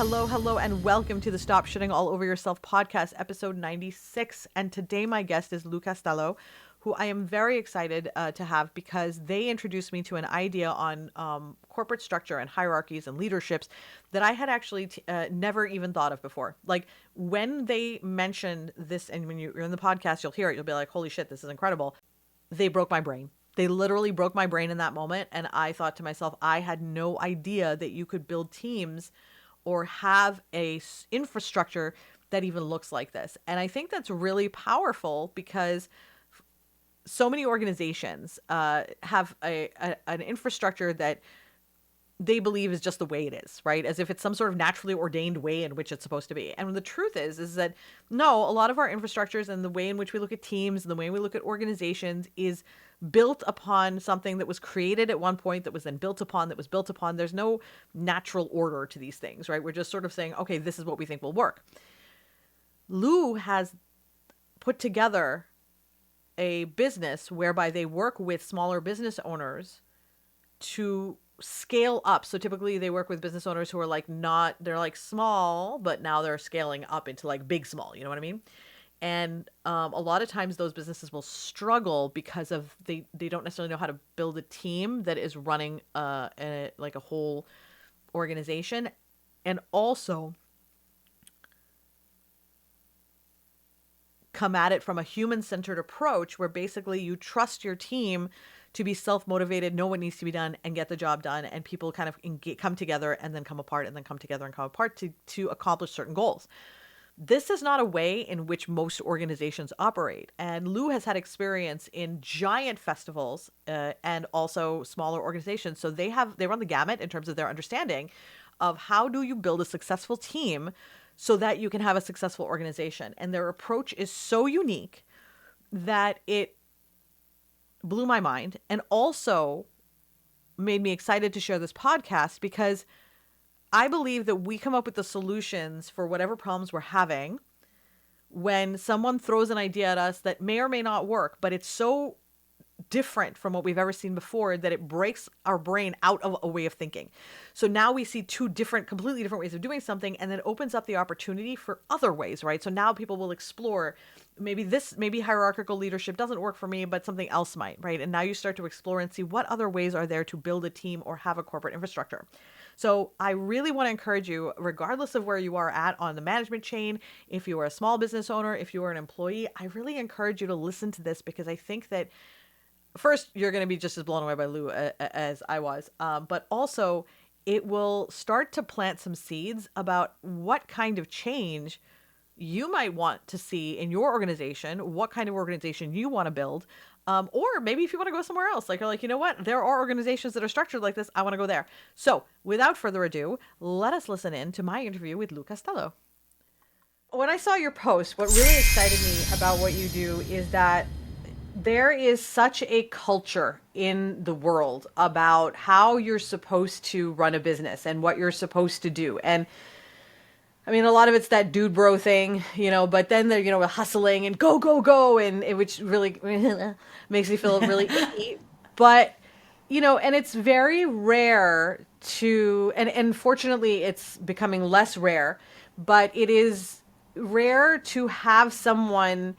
Hello, and welcome to the Stop Shitting All Over Yourself podcast, episode 96. And today my guest is Lou Castello, who I am very excited to have because they introduced me to an idea on corporate structure and hierarchies and leaderships that I had actually never even thought of before. Like when they mentioned this, and when you're in the podcast, you'll hear it, you'll be like, holy shit, this is incredible. They broke my brain. They literally broke my brain in that moment. And I thought to myself, I had no idea that you could build teams or have a infrastructure that even looks like this. And I think that's really powerful because so many organizations have an infrastructure that they believe is just the way it is, right? As if it's some sort of naturally ordained way in which it's supposed to be. And the truth is that no, a lot of our infrastructures and the way in which we look at teams and the way we look at organizations is built upon something that was created at one point, that was then built upon, that was built upon. There's no natural order to these things, right? We're just sort of saying, okay, this is what we think will work. Lou has put together a business whereby they work with smaller business owners to scale up. So typically they work with business owners who are like they're like small, but now they're scaling up into like big small, you know what I mean? And a lot of times those businesses will struggle because of they don't necessarily know how to build a team that is running like a whole organization, and also come at it from a human-centered approach where basically you trust your team to be self-motivated, know what needs to be done, and get the job done, and people kind of come together and then come apart and then come together and come apart to accomplish certain goals. This is not a way in which most organizations operate. And Lou has had experience in giant festivals and also smaller organizations. So they run the gamut in terms of their understanding of how do you build a successful team so that you can have a successful organization. And their approach is so unique that it blew my mind and also made me excited to share this podcast because I believe that we come up with the solutions for whatever problems we're having when someone throws an idea at us that may or may not work, but it's so different from what we've ever seen before that it breaks our brain out of a way of thinking. So now we see completely different ways of doing something, and then opens up the opportunity for other ways, right? So now people will explore maybe hierarchical leadership doesn't work for me, but something else might, right? And now you start to explore and see what other ways are there to build a team or have a corporate infrastructure. So I really want to encourage you, regardless of where you are at on the management chain, if you are a small business owner, if you are an employee, I really encourage you to listen to this because I think that first, you're going to be just as blown away by Lou as I was, but also it will start to plant some seeds about what kind of change you might want to see in your organization, what kind of organization you want to build, or maybe if you want to go somewhere else, like you're like, you know what, there are organizations that are structured like this, I want to go there. So without further ado, let us listen in to my interview with Lou Castello. When I saw your post, what really excited me about what you do is that there is such a culture in the world about how you're supposed to run a business and what you're supposed to do. And I mean, a lot of it's that dude bro thing, but then they're, hustling and go, and which really makes me feel really icky. But, and it's very rare and fortunately it's becoming less rare, but it is rare to have someone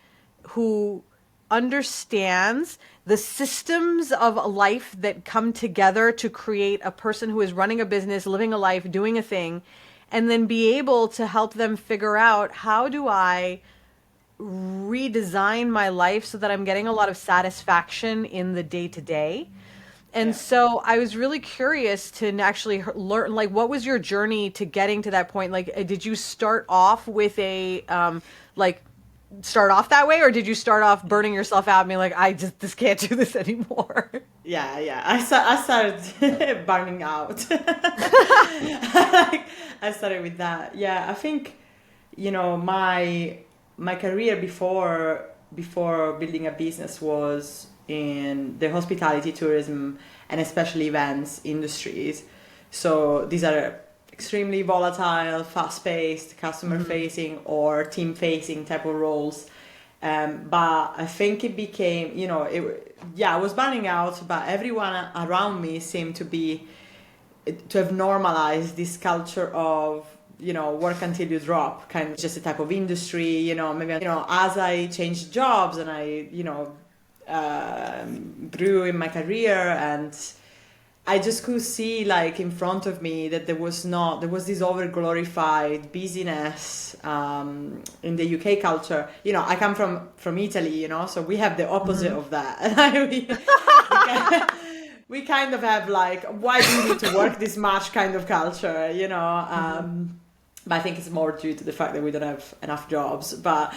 who understands the systems of a life that come together to create a person who is running a business, living a life, doing a thing, and then be able to help them figure out, how do I redesign my life so that I'm getting a lot of satisfaction in the day-to-day? And so I was really curious to actually learn, like, what was your journey to getting to that point? Like, did you start off with start off that way, or did you start off burning yourself out and being like, this can't do this anymore? Yeah. I started burning out. I started with that. Yeah, I think, my career before building a business was in the hospitality, tourism, and especially events industries. So these are extremely volatile, fast-paced, customer-facing or team-facing type of roles. But I think it became, I was burning out, but everyone around me seemed to have normalized this culture of work until you drop, kind of just a type of industry, maybe, as I changed jobs and I, grew in my career, and I just could see like in front of me that there was this over glorified busyness in the UK culture. I come from Italy, so we have the opposite of that. we kind of have like, why do you need to work this much kind of culture, but I think it's more due to the fact that we don't have enough jobs. But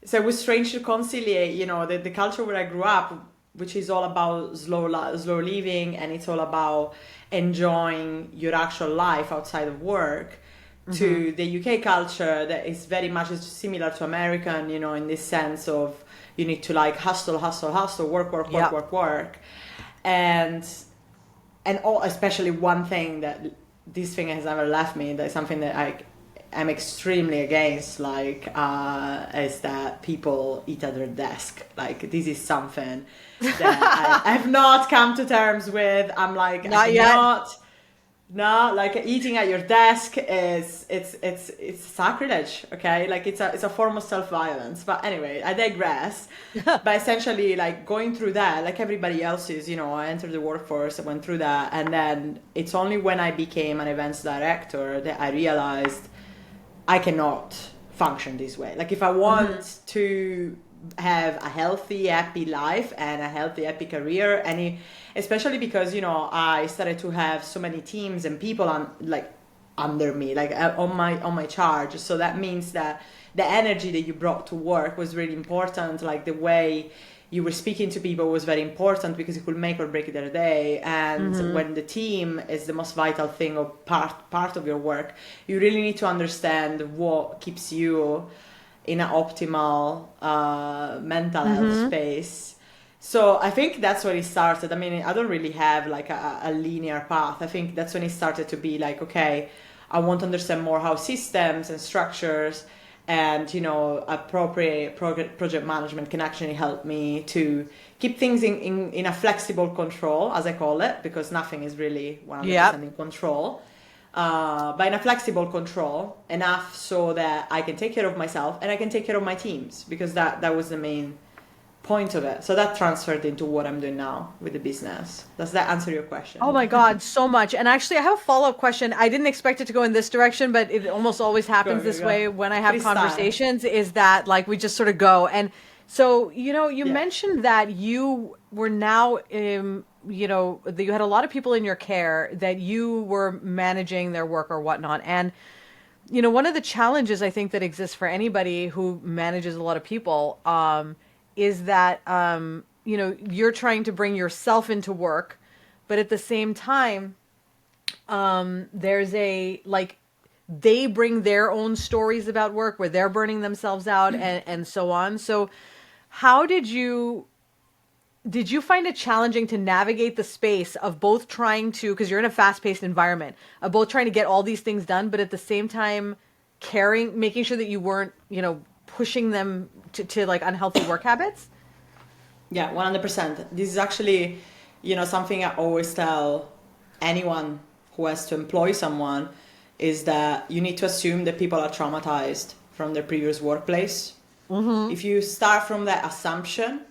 so it was strange to conciliate, the culture where I grew up, which is all about slow living, and it's all about enjoying your actual life outside of work, to the UK culture that is very much similar to American, in this sense of you need to like hustle, work. And especially one thing that this thing has never left me, that's something that I'm extremely against, like, is that people eat at their desk. Like, this is something that I've not come to terms with. I'm like, not yet. No, like eating at your desk it's sacrilege, okay? Like it's a form of self-violence. But anyway, I digress. But essentially, like going through that, like everybody else is, I entered the workforce, I went through that, and then it's only when I became an events director that I realized I cannot function this way. Like if I want to have a healthy, happy life and a healthy, happy career, especially because, I started to have so many teams and people under me, like on my charge. So that means that the energy that you brought to work was really important. Like the way you were speaking to people was very important because it could make or break their day. And when the team is the most vital thing or part of your work, you really need to understand what keeps you in an optimal mental health space. So I think that's when it started. I mean, I don't really have like a linear path. I think that's when it started to be like, okay, I want to understand more how systems and structures and, appropriate project management can actually help me to keep things in a flexible control, as I call it, because nothing is really 100% in control. But in a flexible control, enough so that I can take care of myself and I can take care of my teams, because that was the main point of it. So that transferred into what I'm doing now with the business. Does that answer your question? Oh my God, so much. And actually, I have a follow-up question. I didn't expect it to go in this direction, but it almost always happens this way when I have Freestyle. Conversations, is that like we just sort of go. And so, you mentioned that you were now, that you had a lot of people in your care, that you were managing their work or whatnot. And, one of the challenges I think that exists for anybody who manages a lot of people, is that, you're trying to bring yourself into work, but at the same time, there's they bring their own stories about work where they're burning themselves out and so on. So how did you find it challenging to navigate the space of both trying to, because you're in a fast-paced environment, of both trying to get all these things done, but at the same time making sure that you weren't, pushing them to like unhealthy work habits? Yeah, 100%. This is actually, something I always tell anyone who has to employ someone, is that you need to assume that people are traumatized from their previous workplace. If you start from that assumption,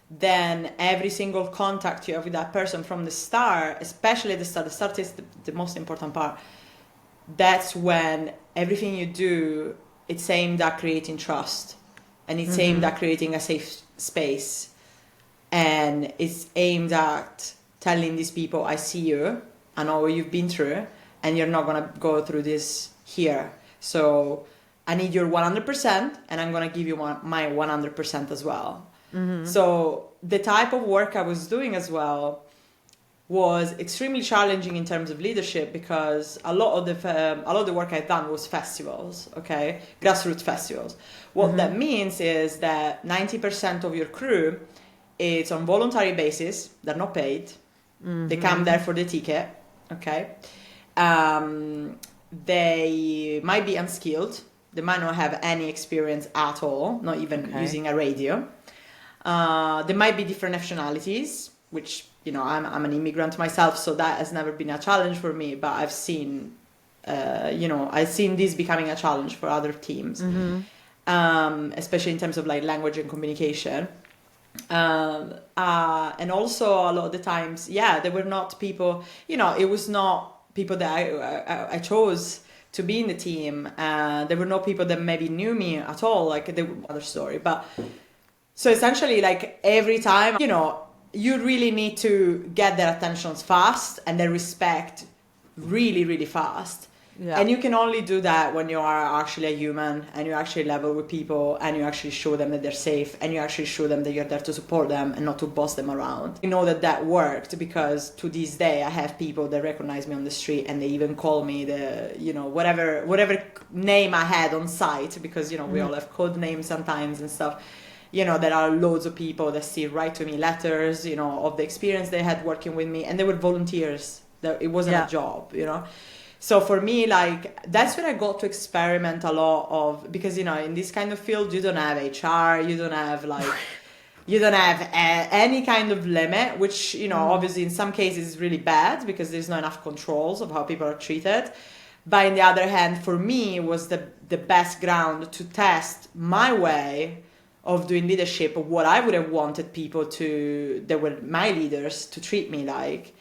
then every single contact you have with that person from the start, especially at the start is the most important part. That's when everything you do, it's aimed at creating trust, and it's aimed at creating a safe space, and it's aimed at telling these people, I see you, I know what you've been through, and you're not going to go through this here. So I need your 100%, and I'm going to give you my 100% as well. So the type of work I was doing as well was extremely challenging in terms of leadership, because a lot of the work I've done was festivals, okay, grassroots festivals. What that means is that 90% of your crew, it's on voluntary basis. They're not paid. They come there for the ticket, okay. They might be unskilled. They might not have any experience at all, not even using a radio. There might be different nationalities, which, I'm an immigrant myself, so that has never been a challenge for me, but I've seen I've seen this becoming a challenge for other teams, especially in terms of like language and communication. And also a lot of the times, there were not people, it was not people that I chose to be in the team. There were no people that maybe knew me at all, like they were another story. But so essentially, like every time, you really need to get their attentions fast and their respect really, really fast. Yeah. And you can only do that when you are actually a human and you actually level with people and you actually show them that they're safe and you actually show them that you're there to support them and not to boss them around. You know that worked because to this day I have people that recognize me on the street and they even call me whatever name I had on site, because we all have code names sometimes and stuff. There are loads of people that still write to me letters, of the experience they had working with me, and they were volunteers. It wasn't a job, So for me, like, that's when I got to experiment a lot of, because, in this kind of field, you don't have HR, you don't have any kind of limit, which, obviously in some cases is really bad because there's not enough controls of how people are treated. But on the other hand, for me, it was the best ground to test my way of doing leadership, of what I would have wanted people that were my leaders to treat me like.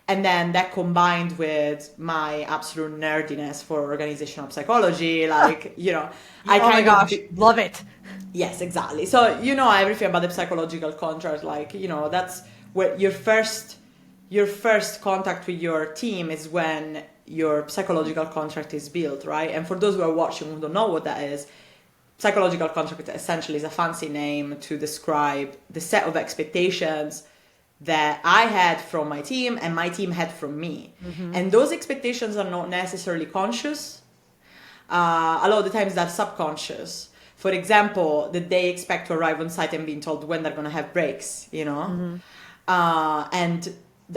And then that combined with my absolute nerdiness for organizational psychology, like, love it. Yes, exactly. So, everything about the psychological contract, like, that's where your first contact with your team is when your psychological contract is built, right? And for those who are watching who don't know what that is, psychological contract essentially is a fancy name to describe the set of expectations that I had from my team and my team had from me. And those expectations are not necessarily conscious. A lot of the times they're subconscious. For example, that they expect to arrive on site and being told when they're going to have breaks, and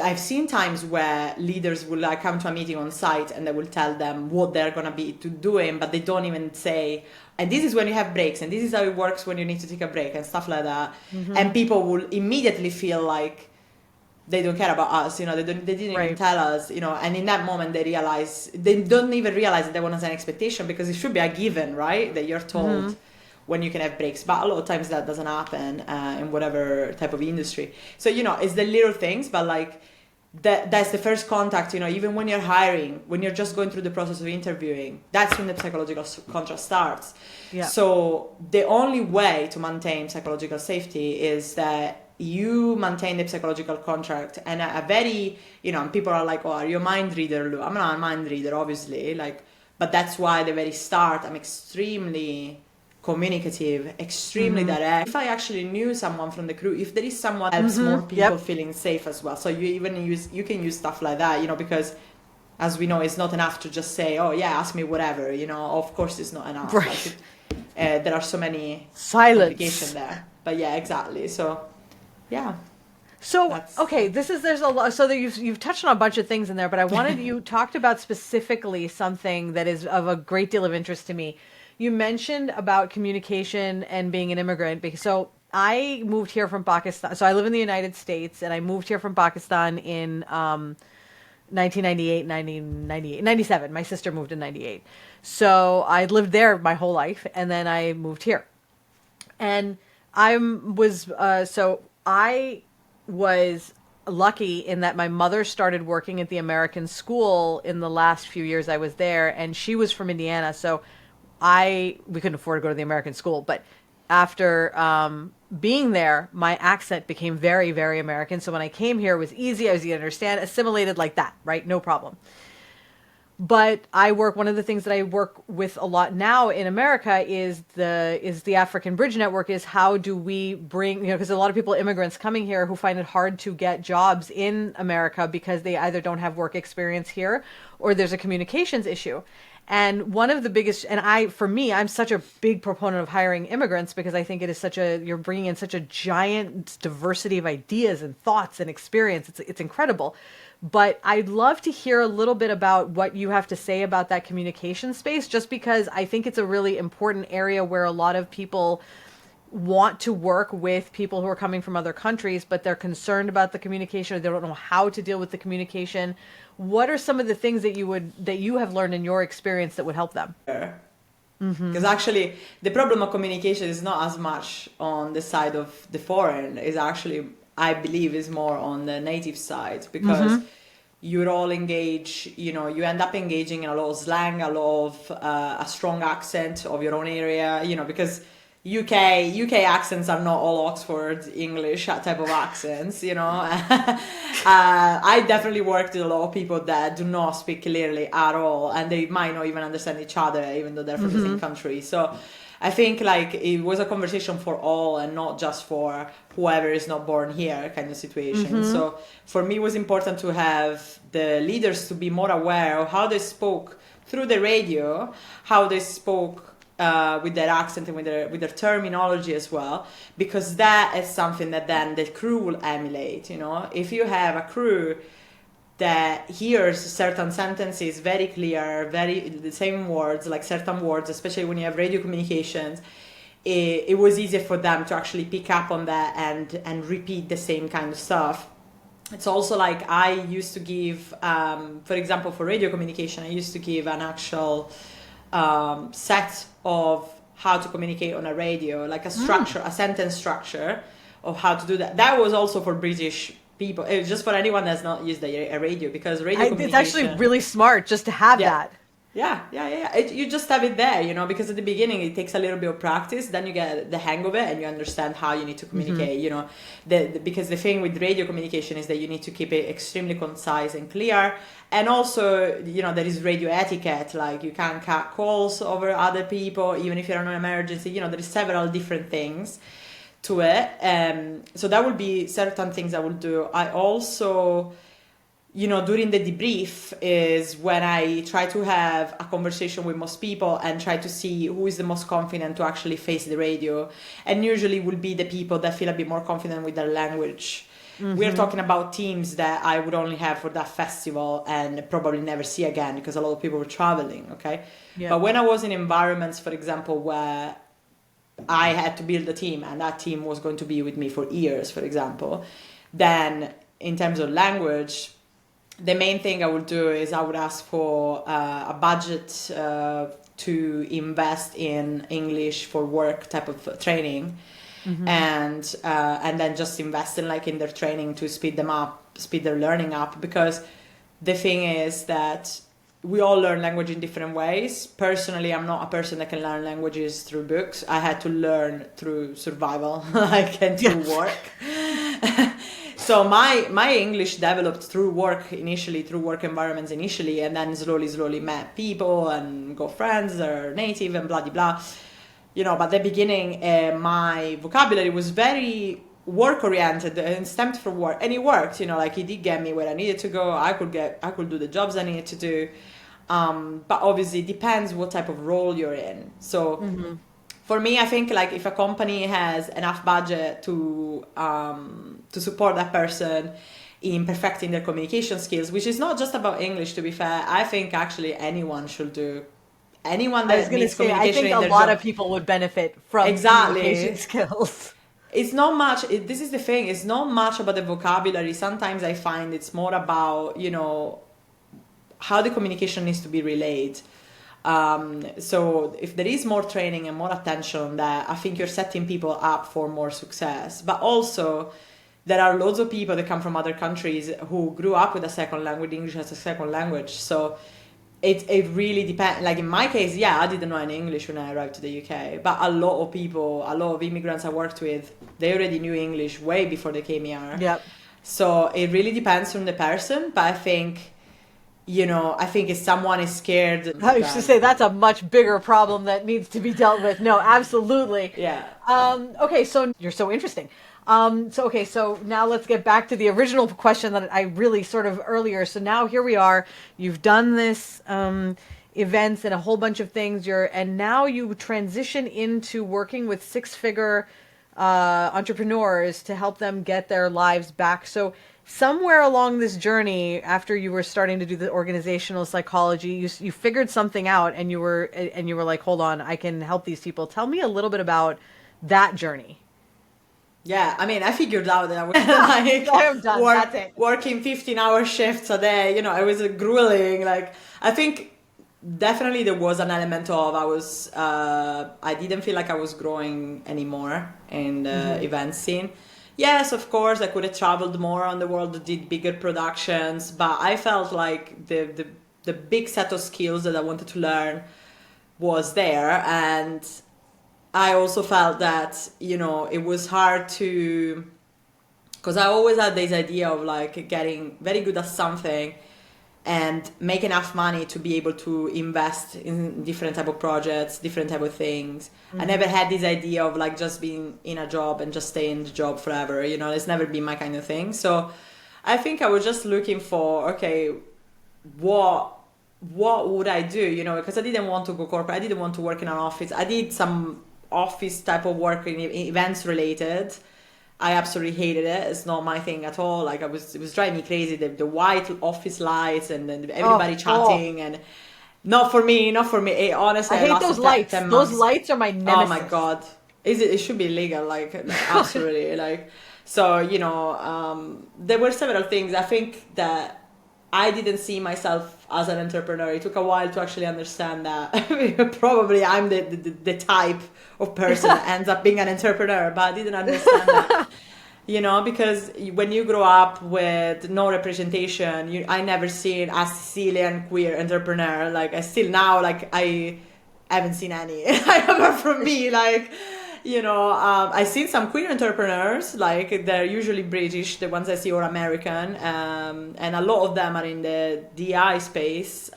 I've seen times where leaders will come to a meeting on site and they will tell them what they're going to be doing, but they don't even say, and this is when you have breaks, and this is how it works when you need to take a break and stuff like that. And people will immediately feel like they don't care about us, they didn't even tell us, and in that moment they don't even realize that there was an expectation, because it should be a given, right? That you're told when you can have breaks. But a lot of times that doesn't happen in whatever type of industry. So, it's the little things, but like that's the first contact, even when you're hiring, when you're just going through the process of interviewing, that's when the psychological contract starts. Yeah. So the only way to maintain psychological safety is that you maintain the psychological contract, and a very, and people are like, oh, are you a mind reader, Lou? I'm not a mind reader, obviously, but that's why at the very start, I'm extremely communicative, extremely direct. If I actually knew someone from the crew, if there is someone else, more people feeling safe as well. So you can use stuff like that, because as we know, it's not enough to just say, oh yeah, ask me whatever, of course it's not enough. Right. There are so many silence there, but yeah, exactly. So yeah. So there's a lot. So that you've touched on a bunch of things in there, but I wanted you talked about specifically something that is of a great deal of interest to me. You mentioned about communication and being an immigrant. So I moved here from Pakistan. So I live in the United States, and I moved here from Pakistan in 1998, 97. My sister moved in 98. So I lived there my whole life, and then I moved here. And I was lucky in that my mother started working at the American school in the last few years I was there, and she was from Indiana, so we couldn't afford to go to the American school. But after being there, my accent became very, very American. So when I came here, it was easy. I was easy to understand, assimilated like that, right? No problem. But one of the things that I work with a lot now in America is the African Bridge Network, is how do we bring, because a lot of people, immigrants coming here, who find it hard to get jobs in America because they either don't have work experience here or there's a communications issue. And one of the biggest, I'm such a big proponent of hiring immigrants, because I think it is you're bringing in such a giant diversity of ideas and thoughts and experience. It's incredible. But I'd love to hear a little bit about what you have to say about that communication space, just because I think it's a really important area where a lot of people want to work with people who are coming from other countries, but they're concerned about the communication or they don't know how to deal with the communication. What are some of the things that you have learned in your experience that would help them? Because actually, the problem of communication is not as much on the side of the foreign. Is actually, I believe, is more on the native side because you're all engage. You know, you end up engaging in a lot of slang, a lot of a strong accent of your own area. You know, because UK accents are not all Oxford English type of accents, you know. I definitely worked with a lot of people that do not speak clearly at all, and they might not even understand each other, even though they're from the same country. So I think like it was a conversation for all and not just for whoever is not born here kind of situation. So for me, it was important to have the leaders to be more aware of how they spoke through the radio, how they spoke with their accent and with their terminology as well, because that is something that then the crew will emulate. You know, if you have a crew that hears certain sentences very clear, very the same words, like certain words, especially when you have radio communications, it was easier for them to actually pick up on that and repeat the same kind of stuff. It's also like I used to give, for example, for radio communication, I used to give an actual set of how to communicate on a radio, like a structure, a sentence structure of how to do that. That was also for British people. It was just for anyone that's not used a radio, because radio communication... It's actually really smart just to have that. Yeah. You just have it there, you know, because at the beginning it takes a little bit of practice, then you get the hang of it and you understand how you need to communicate, you know. Because the thing with radio communication is that you need to keep it extremely concise and clear. And also, you know, there is radio etiquette, like you can't cut calls over other people, even if you're in an emergency, you know, there is several different things to it. So that would be certain things I would do. I also... You know, during the debrief is when I try to have a conversation with most people and try to see who is the most confident to actually face the radio. And usually will be the people that feel a bit more confident with their language. We're talking about teams that I would only have for that festival and probably never see again because a lot of people were traveling, okay? Yeah. But when I was in environments, for example, where I had to build a team and that team was going to be with me for years, for example, then in terms of language... The main thing I would do is I would ask for a budget to invest in English for work type of training, and then just invest in their training to speed their learning up. Because the thing is that we all learn language in different ways. Personally, I'm not a person that can learn languages through books. I had to learn through survival, like and through work. So my English developed through work initially, through work environments initially, and then slowly met people and got friends that are native and blah, blah, blah. You know, but at the beginning, my vocabulary was very work-oriented and stemmed from work. And it worked, you know, like it did get me where I needed to go. I could do the jobs I needed to do. But obviously it depends what type of role you're in. So... For me, I think like if a company has enough budget to support that person in perfecting their communication skills, which is not just about English, to be fair. I think actually anyone should do. Anyone that needs communication. I think a lot of people would benefit from communication skills. It's not much. This is the thing. It's not much about the vocabulary. Sometimes I find it's more about, you know, how the communication needs to be relayed. So if there is more training and more attention on that, I think you're setting people up for more success. But also, there are loads of people that come from other countries who grew up with a second language, English as a second language. So it really depends. Like in my case, yeah, I didn't know any English when I arrived to the UK. But a lot of people, a lot of immigrants I worked with, they already knew English way before they came here. Yep. So it really depends on the person. But I think... You know, I think if someone is scared... I used to say that's a much bigger problem that needs to be dealt with. No, absolutely. Yeah. Okay, so you're so interesting. So now let's get back to the original question that I really sort of earlier. So now here we are. You've done this events and a whole bunch of things. And now you transition into working with six-figure entrepreneurs to help them get their lives back. So somewhere along this journey, after you were starting to do the organizational psychology, you figured something out, and you were like, hold on, I can help these people. Tell me a little bit about that journey? Yeah, I mean, I figured out that I was I'm done. That's it. working 15-hour shifts a day. You know, it was grueling. Like, I think definitely there was an element of I didn't feel like I was growing anymore in the event scene. Yes, of course, I could have traveled more on the world, did bigger productions, but I felt like the big set of skills that I wanted to learn was there. And I also felt that, it was hard to, because I always had this idea of like getting very good at something and make enough money to be able to invest in different type of projects, different type of things. I never had this idea of like just being in a job and just stay in the job forever. It's never been my kind of thing. So I think I was just looking for, okay, what would I do? Because I didn't want to go corporate. I didn't want to work in an office. I did some office type of work in events related. I absolutely hated it. It's not my thing at all. Like it was driving me crazy. The white office lights and then everybody chatting and not for me. Honestly, I hate lasted those lights. 10 Those months. lights are my nemesis. Oh my god, it should be illegal. Like absolutely. Like so, there were several things. I think that I didn't see myself as an entrepreneur. It took a while to actually understand that. Probably I'm the type of person that ends up being an entrepreneur, but I didn't understand that. Because when you grow up with no representation, I never seen a Sicilian queer entrepreneur. Like I still now, like I haven't seen any. Apart from me, like I've seen some queer entrepreneurs, like they're usually British, the ones I see, or American, and a lot of them are in the DI space.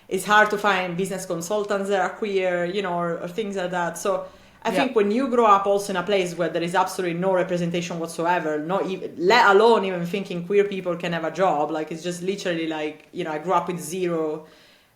It's hard to find business consultants that are queer, or things like that. So I think when you grow up also in a place where there is absolutely no representation whatsoever, not even, let alone even thinking queer people can have a job, like it's just literally like, I grew up with zero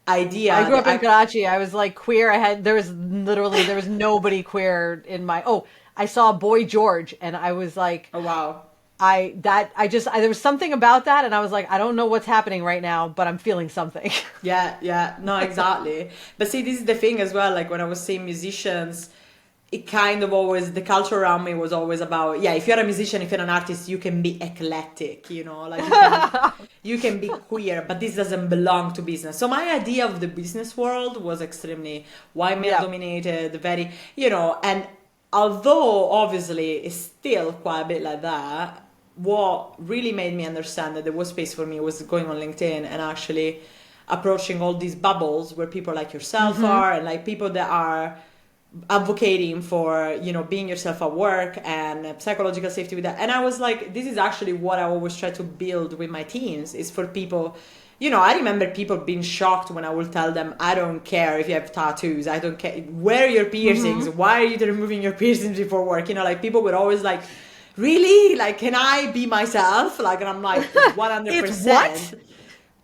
idea. I grew up in Karachi. I was like queer. There was nobody queer in I saw Boy George and I was like, oh wow. There was something about that and I was like, I don't know what's happening right now, but I'm feeling something. Yeah, no, exactly. But see, this is the thing as well, like when I was seeing musicians, it kind of always, the culture around me was always about, if you're a musician, if you're an artist, you can be eclectic, like you can be queer, but this doesn't belong to business. So my idea of the business world was extremely white male dominated, very, and although obviously it's still quite a bit like that, what really made me understand that there was space for me was going on LinkedIn and actually approaching all these bubbles where people like yourself are, and like people that are advocating for being yourself at work and psychological safety with that. And I was like, this is actually what I always try to build with my teams, is for people. I remember people being shocked when I would tell them, I don't care if you have tattoos, I don't care, wear your piercings, why are you removing your piercings before work? Like people were always like, really, like, can I be myself? Like, and I'm like, 100%. It's what?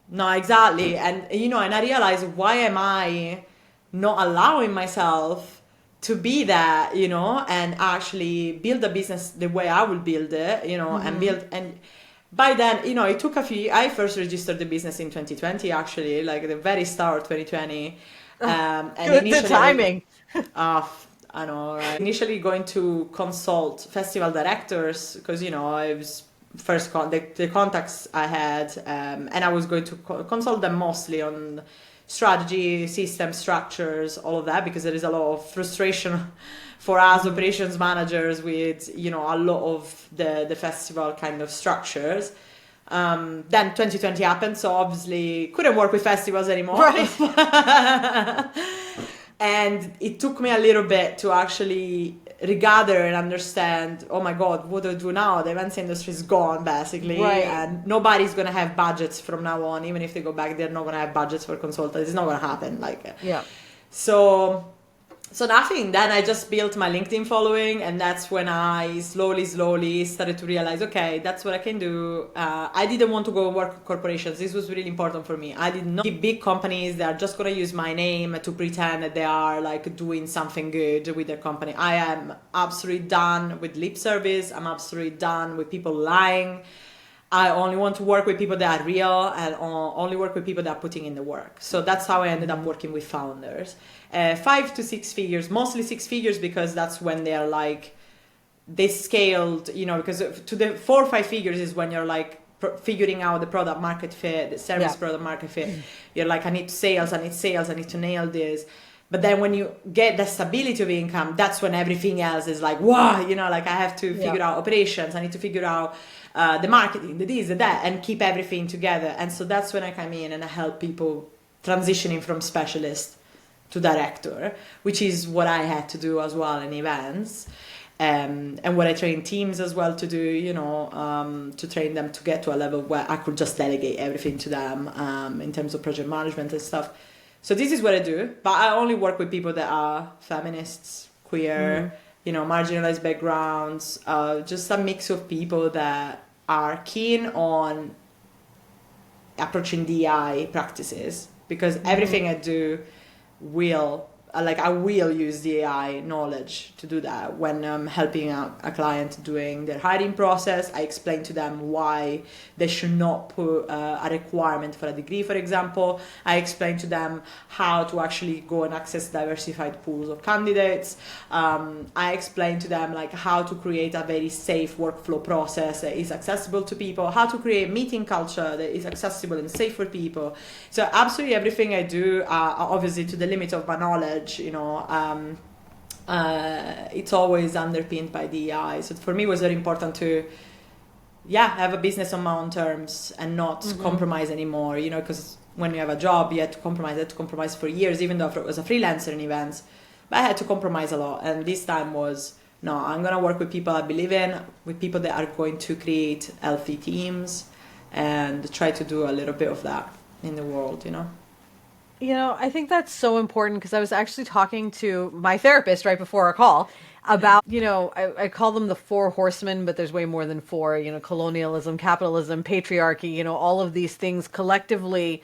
No, exactly. And and I realized, why am I not allowing myself to be that, and actually build a business the way I will build it, and build. And by then, it took I first registered the business in 2020, actually, like the very start of 2020. And Good the timing. I know, right? Initially going to consult festival directors, because, I was first the contacts I had, and I was going to consult them mostly on strategy, system structures, all of that, because there is a lot of frustration for us operations managers with a lot of the festival kind of structures. Then 2020 happened, so obviously couldn't work with festivals anymore. Right. And it took me a little bit to actually regather and understand, oh my god, what do I do now? The events industry is gone, basically, right. And nobody's gonna have budgets from now on. Even if they go back, they're not gonna have budgets for consultants. It's not gonna happen. So nothing. Then I just built my LinkedIn following, and that's when I slowly started to realize, okay, that's what I can do. I didn't want to go work with corporations. This was really important for me. I did not see big companies that are just going to use my name to pretend that they are like doing something good with their company. I am absolutely done with lip service. I'm absolutely done with people lying. I only want to work with people that are real and only work with people that are putting in the work. So that's how I ended up working with founders. 5 to 6 figures, mostly 6 figures, because that's when they're like, they scaled, you know, because to the 4 or 5 figures is when you're like figuring out the product market fit, the service product market fit. You're like, I need sales, I need to nail this. But then when you get the stability of income, that's when everything else is like, wow, you know, like I have to figure out operations, I need to figure out the marketing, the this, the that, and keep everything together. And so that's when I come in and I help people transitioning from specialist to director, which is what I had to do as well in events. And what I train teams as well to do, you know, to train them to get to a level where I could just delegate everything to them in terms of project management and stuff. So this is what I do, but I only work with people that are feminists, queer, you know, marginalized backgrounds, just a mix of people that are keen on approaching DI practices, because everything I do I will use the AI knowledge to do that. When I'm helping a client doing their hiring process, I explain to them why they should not put a requirement for a degree, for example. I explain to them how to actually go and access diversified pools of candidates. I explain to them like how to create a very safe workflow process that is accessible to people, how to create meeting culture that is accessible and safe for people. So absolutely everything I do, obviously to the limit of my knowledge, you know, it's always underpinned by DEI. So for me it was very important to have a business on my own terms and not compromise anymore, you know, because when you have a job you had to compromise for years, even though I was a freelancer in events, but I had to compromise a lot. And this time was, no, I'm gonna work with people I believe in, with people that are going to create healthy teams, and try to do a little bit of that in the world, you know. You know, I think that's so important, because I was actually talking to my therapist right before our call about, you know, I call them the 4 horsemen, but there's way more than 4, you know, colonialism, capitalism, patriarchy, you know, all of these things collectively.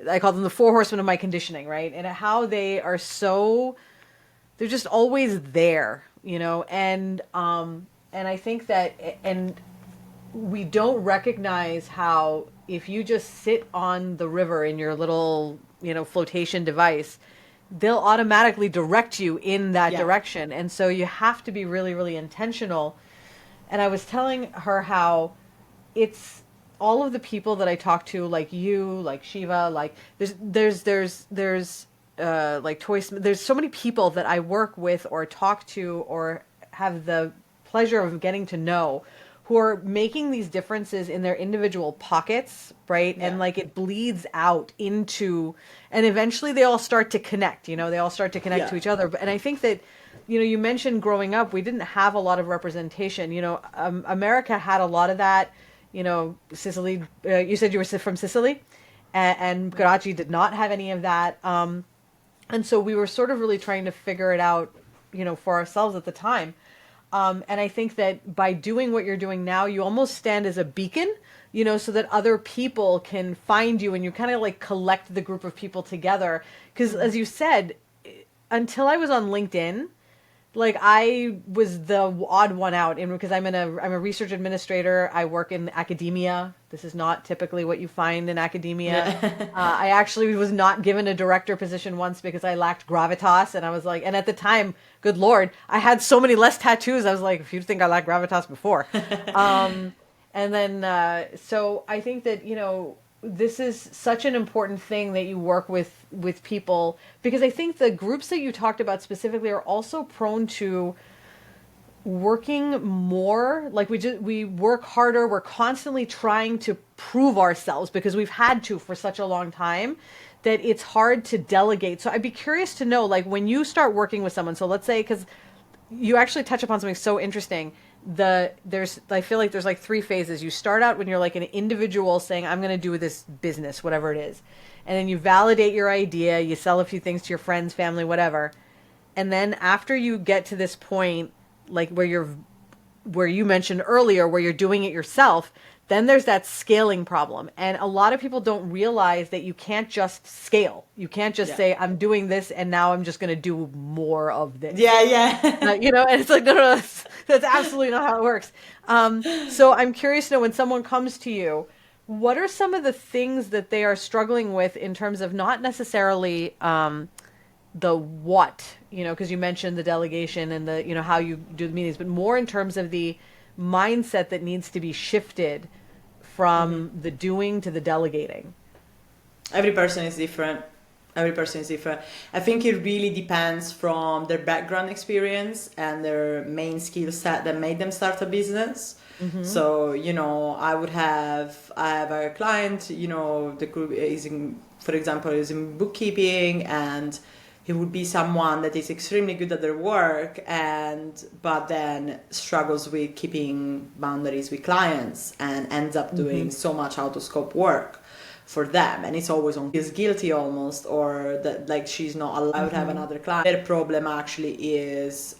I call them the 4 horsemen of my conditioning, right? And how they are they're just always there, you know, and I think that, and we don't recognize how if you just sit on the river in your little, you know, flotation device, they'll automatically direct you in that direction. And so you have to be really, really intentional. And I was telling her how it's all of the people that I talk to, like you, like Shiva, like there's like Toys. There's so many people that I work with or talk to or have the pleasure of getting to know, who are making these differences in their individual pockets, right? Yeah. And like it bleeds out into, and eventually they all start to connect, you know, they all start to connect to each other. And I think that, you know, you mentioned growing up, we didn't have a lot of representation. You know, America had a lot of that, you know, Sicily, you said you were from Sicily, and Karachi did not have any of that. And so we were sort of really trying to figure it out, you know, for ourselves at the time. And I think that by doing what you're doing now, you almost stand as a beacon, you know, so that other people can find you and you kind of like collect the group of people together. Because as you said, until I was on LinkedIn, like I was the odd one out, and because I'm a research administrator. I work in academia. This is not typically what you find in academia. I actually was not given a director position once because I lacked gravitas, and I was like, and at the time, good Lord, I had so many less tattoos. I was like, if you think I lacked gravitas before, and then so I think that, you know, this is such an important thing that you work with people, because I think the groups that you talked about specifically are also prone to working more. Like we work harder. We're constantly trying to prove ourselves because we've had to for such a long time that it's hard to delegate. So I'd be curious to know, like, when you start working with someone, so let's say, because you actually touch upon something so interesting. I feel like there's like 3 phases. You start out when you're like an individual saying, I'm going to do this business, whatever it is. And then you validate your idea, you sell a few things to your friends, family, whatever. And then after you get to this point, like where you mentioned earlier, where you're doing it yourself, then there's that scaling problem. And a lot of people don't realize that you can't just scale. You can't just say, I'm doing this and now I'm just going to do more of this. Yeah. You know, and it's like, no, That's absolutely not how it works. So I'm curious to know, when someone comes to you, what are some of the things that they are struggling with in terms of not necessarily the what, because you mentioned the delegation and the, how you do the meetings, but more in terms of the mindset that needs to be shifted from the doing to the delegating. Every person is different. Every person is different. I think it really depends from their background experience and their main skill set that made them start a business. So, I have a client, the group is in, for example, is in bookkeeping, and he would be someone that is extremely good at their work, but then struggles with keeping boundaries with clients and ends up doing so much out of scope work for them, and it's always on, is guilty almost, or that like she's not allowed to have another client. Their problem actually is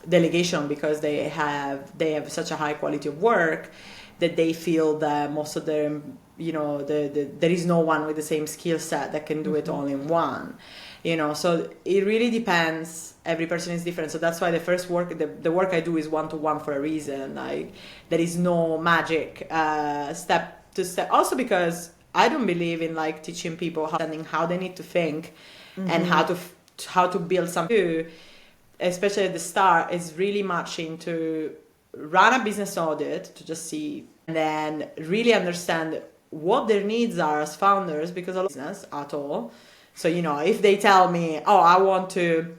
delegation, because they have such a high quality of work that they feel that most of them, there is no one with the same skill set that can do it all in one. So it really depends. Every person is different. So that's why the first work, the work I do is one-to-one for a reason. Like, there is no magic step to step. Also because I don't believe in like teaching people how they need to think and how to build something. Especially at the start, is really much into run a business audit to just see, and then really understand what their needs are as founders, because a lot of business at all. So, if they tell me, oh, I want to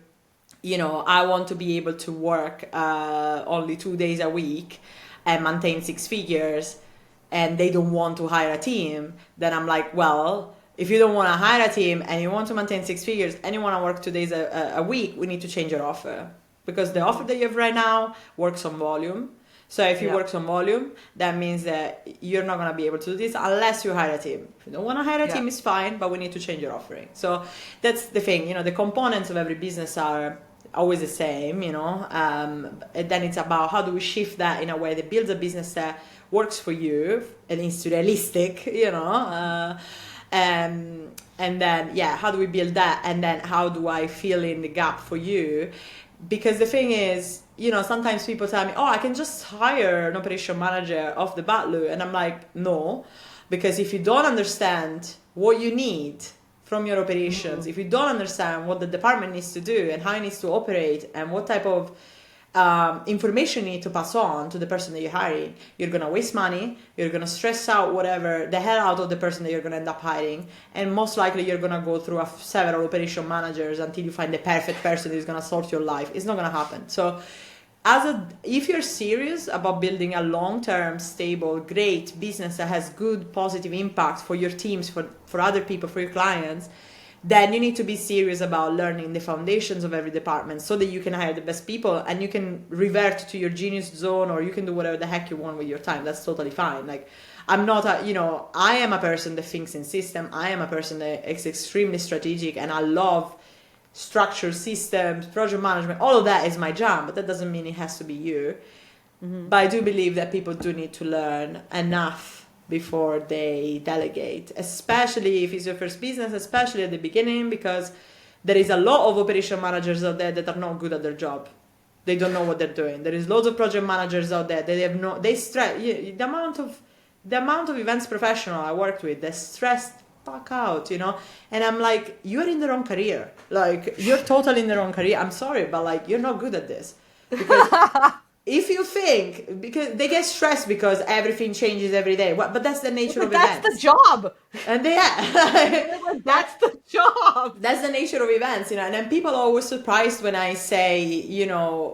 be able to work only 2 days a week and maintain 6 figures, and they don't want to hire a team, then I'm like, well, if you don't want to hire a team and you want to maintain 6 figures and you want to work 2 days a week, we need to change your offer. Because the offer that you have right now works on volume. So if you work on volume, that means that you're not going to be able to do this unless you hire a team. If you don't want to hire a team, it's fine, but we need to change your offering. So that's the thing. The components of every business are always the same, and then it's about how do we shift that in a way that builds a business that works for you and is realistic, and then, how do we build that? And then how do I fill in the gap for you? Because the thing is, sometimes people tell me, oh, I can just hire an operation manager off the bat, Lou. And I'm like, no, because if you don't understand what you need from your operations, if you don't understand what the department needs to do and how it needs to operate and what type of information you need to pass on to the person that you're hiring, you're going to waste money, you're going to stress out whatever the hell out of the person that you're going to end up hiring, and most likely you're going to go through several operation managers until you find the perfect person who's going to sort your life. It's not going to happen. So if you're serious about building a long-term, stable, great business that has good positive impact for your teams, for other people, for your clients, then you need to be serious about learning the foundations of every department so that you can hire the best people and you can revert to your genius zone, or you can do whatever the heck you want with your time. That's totally fine. Like, I'm not I am a person that thinks in system. I am a person that is extremely strategic, and I love structure, systems, project management. All of that is my jam, but that doesn't mean it has to be you. But I do believe that people do need to learn enough before they delegate, especially if it's your first business, especially at the beginning, because there is a lot of operation managers out there that are not good at their job. They don't know what they're doing. There is loads of project managers out there that they stress. The amount of events professional I worked with, they're stressed fuck out, and I'm like, you're in the wrong career. Like, you're totally in the wrong career. I'm sorry, but like, you're not good at this. Because if you think, because they get stressed because everything changes every day, but that's the nature of events. That's the job. And that's the job. That's the nature of events, and then people are always surprised when I say,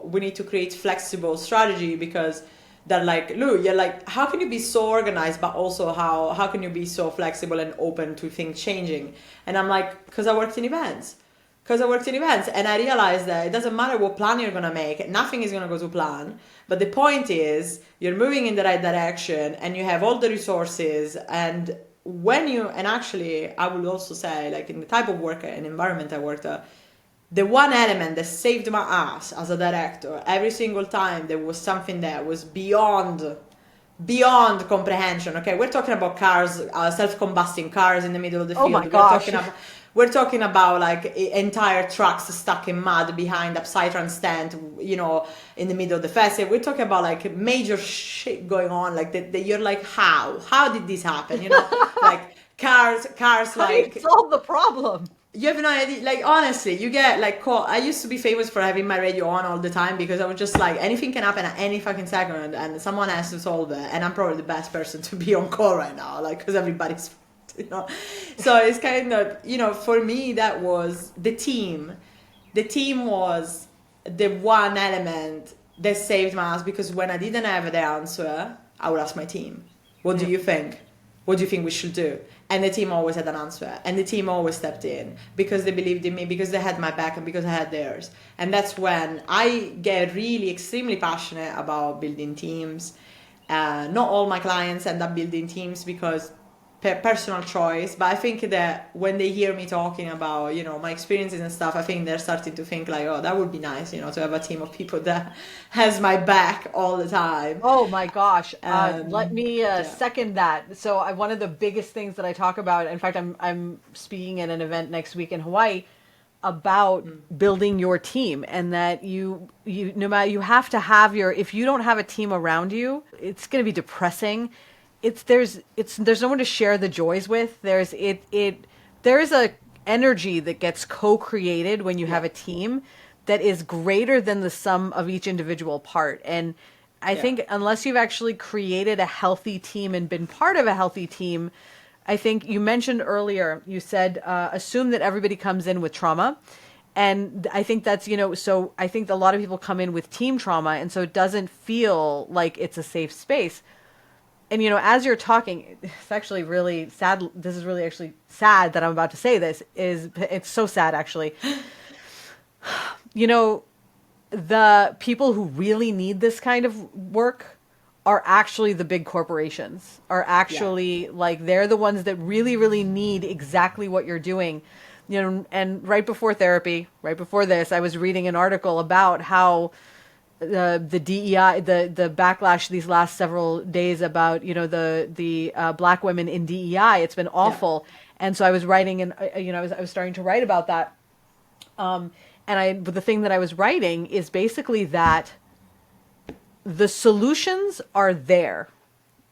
we need to create flexible strategy, because they're like, Lou, you're like, how can you be so organized, but also how can you be so flexible and open to things changing? And I'm like, because I worked in events. And I realized that it doesn't matter what plan you're going to make, nothing is going to go to plan. But the point is, you're moving in the right direction and you have all the resources. And actually, I would also say, like, in the type of work and environment I worked at, the one element that saved my ass as a director, every single time there was something that was beyond comprehension. Okay, we're talking about cars, self-combusting cars in the middle of the field. Oh my gosh. we're talking about like entire trucks stuck in mud behind a Psytrance stand, in the middle of the festival. We're talking about like major shit going on, like that you're like, how did this happen? Like cars How do you like solve the problem? you have no idea. Like honestly, you get like call. I used to be famous for having my radio on all the time because I was just like anything can happen at any fucking second, and someone has to solve it. And I'm probably the best person to be on call right now, like because everybody's, So it's kind of for me that was the team. The team was the one element that saved my ass because when I didn't have the answer, I would ask my team, "What do you think? What do you think we should do?" And the team always had an answer. And the team always stepped in because they believed in me, because they had my back and because I had theirs. And that's when I get really extremely passionate about building teams. Not all my clients end up building teams because personal choice, but I think that when they hear me talking about my experiences and stuff, I think they're starting to think like, oh, that would be nice, to have a team of people that has my back all the time. Oh my gosh. Let me second that. So one of the biggest things that I talk about, in fact, I'm speaking at an event next week in Hawaii about building your team, and that you no matter, you have to have if you don't have a team around you, it's going to be depressing. There's no one to share the joys with. There is a energy that gets co-created when you have a team that is greater than the sum of each individual part. And I think unless you've actually created a healthy team and been part of a healthy team, I think you mentioned earlier, you said, assume that everybody comes in with trauma. And I think that's, so I think a lot of people come in with team trauma. And so it doesn't feel like it's a safe space. And, as you're talking, it's actually really sad. This is really actually sad that I'm about to say this. It's so sad, actually. The people who really need this kind of work are actually the big corporations, are actually like, they're the ones that really, really need exactly what you're doing. And right before therapy, right before this, I was reading an article about how the DEI, the backlash these last several days about, the black women in DEI, it's been awful. Yeah. And so I was writing, and I was starting to write about that. But the thing that I was writing is basically that the solutions are there.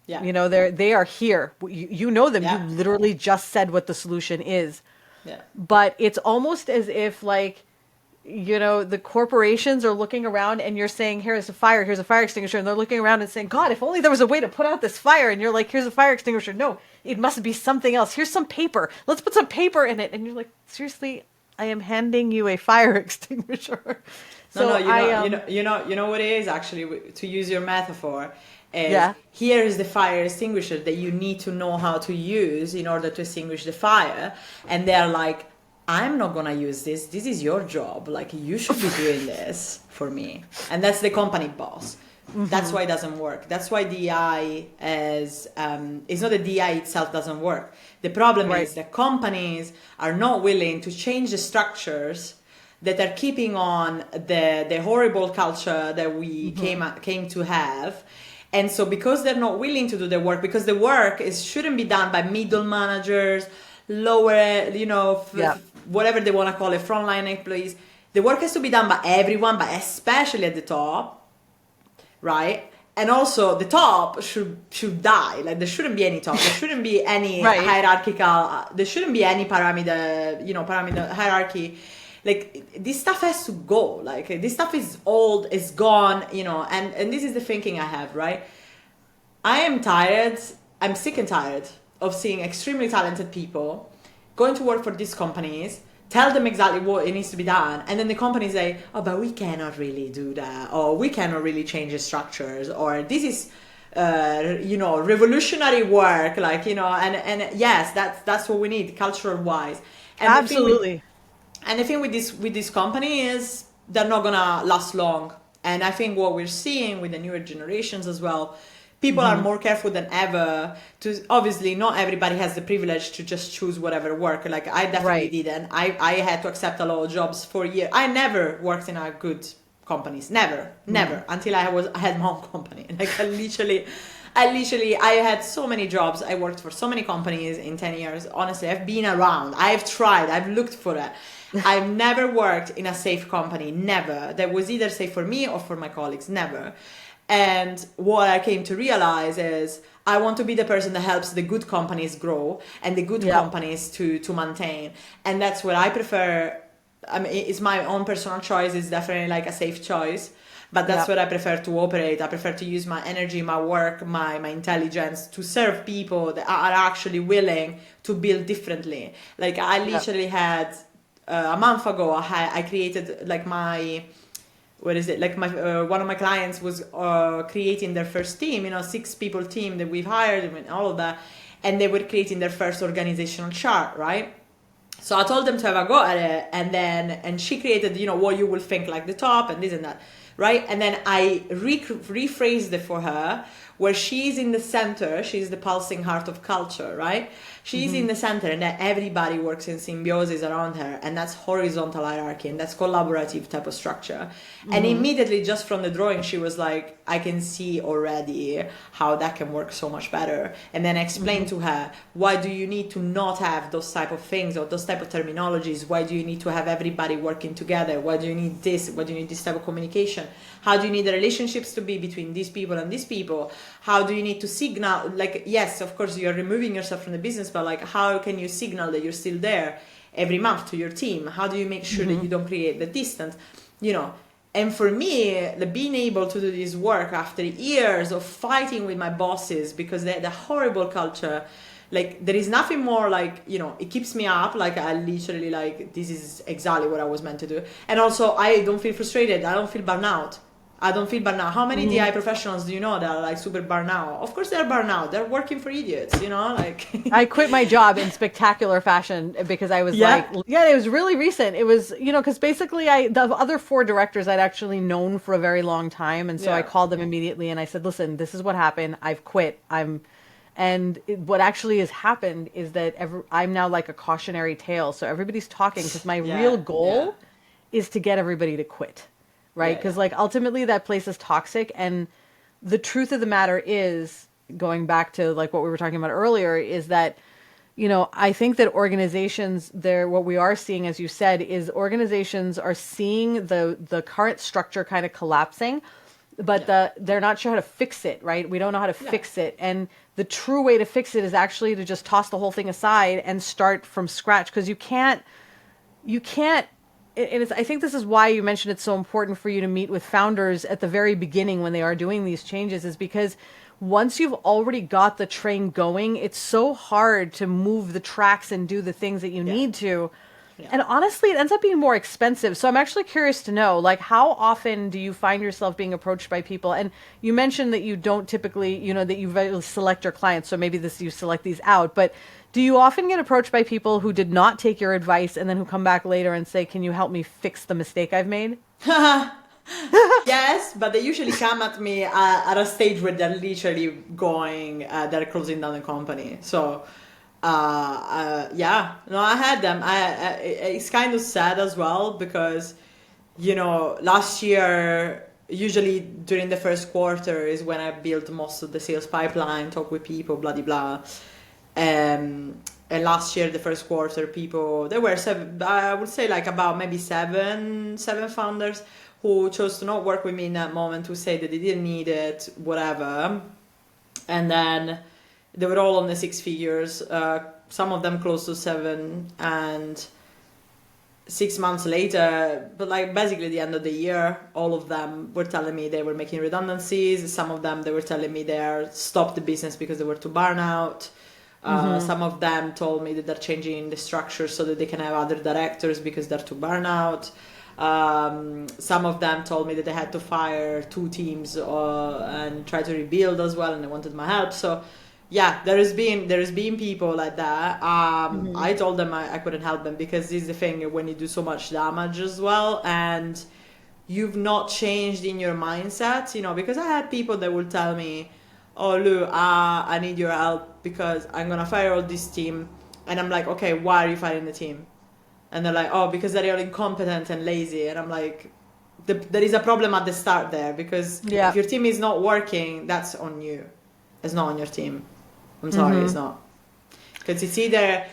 Yeah. They are here. You know them. Yeah. You literally just said what the solution is. Yeah. But it's almost as if like, the corporations are looking around and you're saying, here's a fire extinguisher. And they're looking around and saying, God, if only there was a way to put out this fire. And you're like, here's a fire extinguisher. No, it must be something else. Here's some paper. Let's put some paper in it. And you're like, seriously, I am handing you a fire extinguisher. No, you know what it is actually, to use your metaphor. Here is the fire extinguisher that you need to know how to use in order to extinguish the fire. And they're like, I'm not going to use this. This is your job. Like, you should be doing this for me. And that's the company boss. Mm-hmm. That's why it doesn't work. That's why DI it's not that DI itself doesn't work. The problem is that companies are not willing to change the structures that are keeping on the horrible culture that we came to have. And so because they're not willing to do the work, because the work shouldn't be done by middle managers, lower, whatever they want to call it, frontline employees. The work has to be done by everyone, but especially at the top, right? And also the top should die. Like, there shouldn't be any top. There shouldn't be any hierarchical. There shouldn't be any parameter hierarchy. Like, this stuff has to go. Like, this stuff is old, is gone. And this is the thinking I have, right? I am tired. I'm sick and tired of seeing extremely talented people going to work for these companies, tell them exactly what it needs to be done, and then the companies say, oh, but we cannot really do that, or we cannot really change the structures, or this is revolutionary work, like, and yes, that's what we need cultural wise. And absolutely. The thing with this company is they're not gonna last long. And I think what we're seeing with the newer generations as well, people are more careful than ever to, obviously not everybody has the privilege to just choose whatever work. Like, I definitely didn't. I had to accept a lot of jobs for years. I never worked in a good companies. Never. Until I had my own company. Like, I had so many jobs. I worked for so many companies in 10 years. Honestly, I've been around. I've tried. I've looked for it. I've never worked in a safe company. Never. That was either safe for me or for my colleagues. Never. And what I came to realize is I want to be the person that helps the good companies grow and the good Yep. companies to maintain. And that's what I prefer. I mean, it's my own personal choice. It's definitely like a safe choice, but that's Yep. what I prefer to operate. I prefer to use my energy, my work, my intelligence to serve people that are actually willing to build differently. Like I Yep. literally had a month ago, I created like my what is it like my one of my clients was creating their first team, 6 people team that we've hired and all of that, and they were creating their first organizational chart, right? So I told them to have a go at it, and she created, what you will think like the top and this and that, right? And then I rephrased it for her, where she's in the center, she's the pulsing heart of culture, right? She's in Hmm. the center, and that everybody works in symbiosis around her, and that's horizontal hierarchy, and that's collaborative type of structure. And Hmm. immediately, just from the drawing, she was like, I can see already how that can work so much better. And then I explained Hmm. to her, why do you need to not have those type of things or those type of terminologies? Why do you need to have everybody working together? Why do you need this? Why do you need this type of communication? How do you need the relationships to be between these people and these people? How do you need to signal, like, yes, of course you're removing yourself from the business, but like, how can you signal that you're still there every month to your team? How do you make sure that Hmm. you don't create the distance, you know? And for me, being able to do this work after years of fighting with my bosses because they had a horrible culture, like there is nothing more like, it keeps me up. Like I literally like, this is exactly what I was meant to do. And also I don't feel frustrated. I don't feel burnout. I don't feel burnout. How many Hmm. DI professionals do you know that are like super burnout? Of course they're burnout. They're working for idiots, like. I quit my job in spectacular fashion because I was like, Yeah. yeah, it was really recent. It was, because basically the other four directors I'd actually known for a very long time. And so I Yeah. called them immediately and I said, listen, this is what happened. I've quit. What actually has happened is that I'm now like a cautionary tale. So everybody's talking because my real Yeah. Yeah. goal is to get everybody to quit, right? Yeah. Because Yeah. like ultimately that place is toxic. And the truth of the matter is, going back to like what we were talking about earlier, is that I think that organizations, there, what we are seeing, as you said, is organizations are seeing the current structure kind of collapsing, but Yeah. they're not sure how to fix it, right? We don't know how to Yeah. fix it, and the true way to fix it is actually to just toss the whole thing aside and start from scratch, because you can't and I think this is why you mentioned it's so important for you to meet with founders at the very beginning when they are doing these changes, is because once you've already got the train going, it's so hard to move the tracks and do the things that you Yeah. need to. Yeah. And honestly, it ends up being more expensive. So I'm actually curious to know, like, how often do you find yourself being approached by people? And you mentioned that you don't typically, that you very select your clients. So maybe you select these out. But do you often get approached by people who did not take your advice and then who come back later and say, can you help me fix the mistake I've made? Yes, but they usually come at me at a stage where they're literally going, they're closing down the company. So, yeah, no, I had them. It's kind of sad as well because, last year, usually during the first quarter is when I built most of the sales pipeline, talk with people, blah, blah, blah. And last year, the first quarter, there were seven, I would say like about maybe seven founders who chose to not work with me in that moment, who said that they didn't need it, whatever. And then they were all on the 6 figures, some of them close to seven, and 6 months later, but like basically the end of the year, all of them were telling me they were making redundancies. Some of them, they were telling me they stopped the business because they were too burnout. Mm-hmm. Some of them told me that they're changing the structure so that they can have other directors because they're too burnout. Some of them told me that they had to fire 2 teams and try to rebuild as well, and they wanted my help. So, yeah, there has been people like that. Mm-hmm. I told them I couldn't help them because this is the thing when you do so much damage as well, and you've not changed in your mindset, because I had people that would tell me, oh, Lou, I need your help because I'm going to fire all this team. And I'm like, okay, why are you firing the team? And they're like, oh, because they're all incompetent and lazy. And I'm like, there is a problem at the start there because if Yeah. your team is not working, that's on you. It's not on your team. I'm sorry, it's not. Because it's either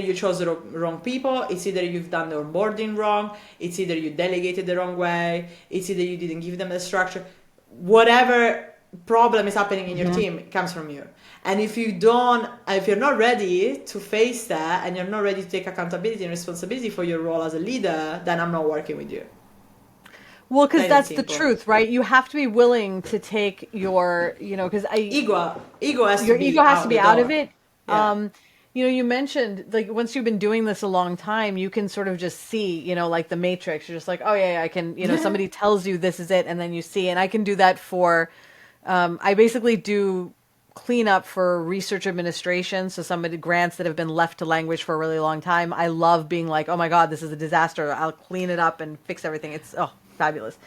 you chose the wrong people, it's either you've done the onboarding wrong, it's either you delegated the wrong way, it's either you didn't give them the structure. Whatever problem is happening in your team, it comes from you. And if you're not ready to face that, and you're not ready to take accountability and responsibility for your role as a leader, then I'm not working with you. Well, because that's the truth, right? You have to be willing to take your, because ego has to your be ego has to be out of it. Yeah. You mentioned, like, once you've been doing this a long time, you can sort of just see, like the Matrix. You're just like, oh yeah, I can, somebody tells you this is it, and then you see. And I can do that for, I basically do clean up for research administration. So somebody grants that have been left to languish for a really long time. I love being like, oh my God, this is a disaster. I'll clean it up and fix everything. It's, fabulous.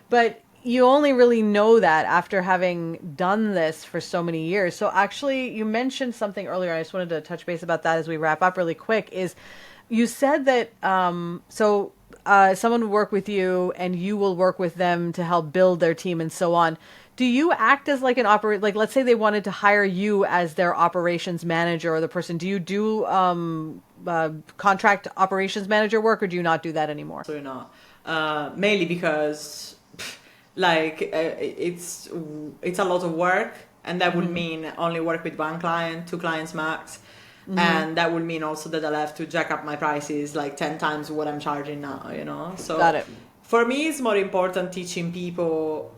But you only really know that after having done this for so many years. So actually, you mentioned something earlier. I just wanted to touch base about that as we wrap up really quick. Is you said that someone will work with you and you will work with them to help build their team and so on. Do you act as like an like, let's say they wanted to hire you as their operations manager or the person, do you do contract operations manager work, or do you not do that anymore? Absolutely not. Mainly because it's a lot of work, and that would mean only work with one client, 2 clients max. And that would mean also that I'll have to jack up my prices like 10 times what I'm charging now, so Got it. For me it's more important teaching people.